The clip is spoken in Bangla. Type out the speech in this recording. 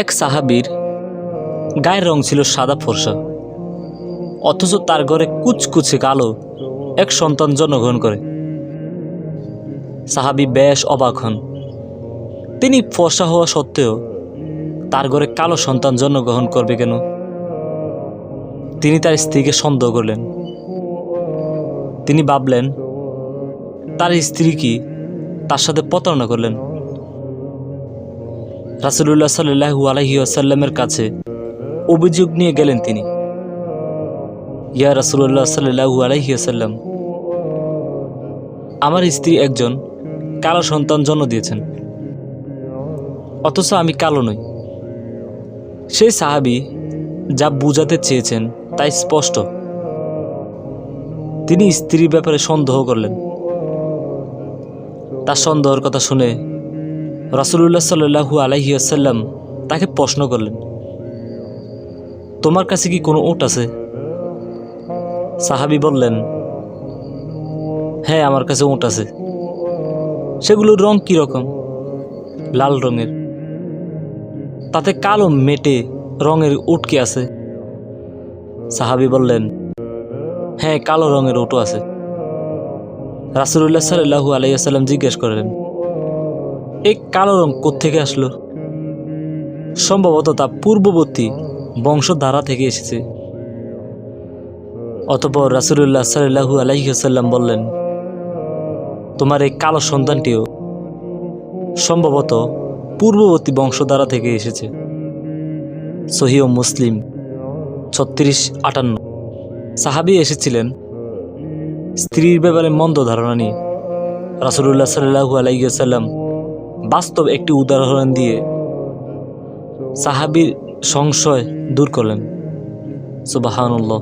এক সাহাবীর গায়ের রং ছিল সাদা ফর্সা, অথচ তার ঘরে কুচকুচে কালো এক সন্তান জন্মগ্রহণ করে। সাহাবী বেশ অবাক হন। তিনি ফর্সা হওয়া সত্ত্বেও তার ঘরে কালো সন্তান জন্মগ্রহণ করবে কেন? তিনি তার স্ত্রীকে সন্দেহ করলেন। তিনি ভাবলেন তার স্ত্রী কি তার সাথে প্রতারণা করলেন। রাসূলুল্লাহ সাল্লাল্লাহু আলাইহি ওয়াসাল্লামের কাছে অভিযোগ নিয়ে গেলেন তিনি। ইয়া রাসূলুল্লাহ সাল্লাল্লাহু আলাইহি ওয়াসাল্লাম, আমার স্ত্রী একজন কালো সন্তান জন্ম দিয়েছেন, অথচ আমি কালো নই। সেই সাহাবী যা বুঝাতে চেয়েছেন তাই স্পষ্ট। তিনি স্ত্রীর ব্যাপারে সন্দেহ করলেন। তার সন্দেহের কথা শুনে রাসূলুল্লাহ সাল্লাল্লাহু আলাইহি ওয়াসাল্লাম তাকে প্রশ্ন করলেন, তোমার কাছে কি কোনো উট আছে? সাহাবী বললেন, হ্যাঁ, আমার কাছে উট আছে। সেগুলোর রং কীরকম? লাল রঙের। তাতে কালো মেটে রঙের উট কি আছে? সাহাবী বললেন, হ্যাঁ, কালো রঙের উটও আছে। রাসূলুল্লাহ সাল্লাল্লাহু আলাইহি ওয়াসাল্লাম জিজ্ঞেস করলেন, এই কালো রং কোত্থেকে আসলো? সম্ভবত তা পূর্ববর্তী বংশধারা থেকে এসেছে। অতঃপর রাসূলুল্লাহ সাল্লাল্লাহু আলাইহি ওয়াসাল্লাম বললেন, তোমার এই কালো সন্তানটিও সম্ভবত পূর্ববর্তী বংশধারা থেকে এসেছে। সহিহ মুসলিম 3658। সাহাবী এসেছিলেন স্ত্রীর ব্যাপারে মন্দ ধারণা নিয়ে। রাসূলুল্লাহ সাল্লাল্লাহু আলাইহি ওয়াসাল্লাম বাস্তব একটি উদাহরণ দিয়ে সাহাবীর সংশয় দূর করলেন। সুবহানাল্লাহ।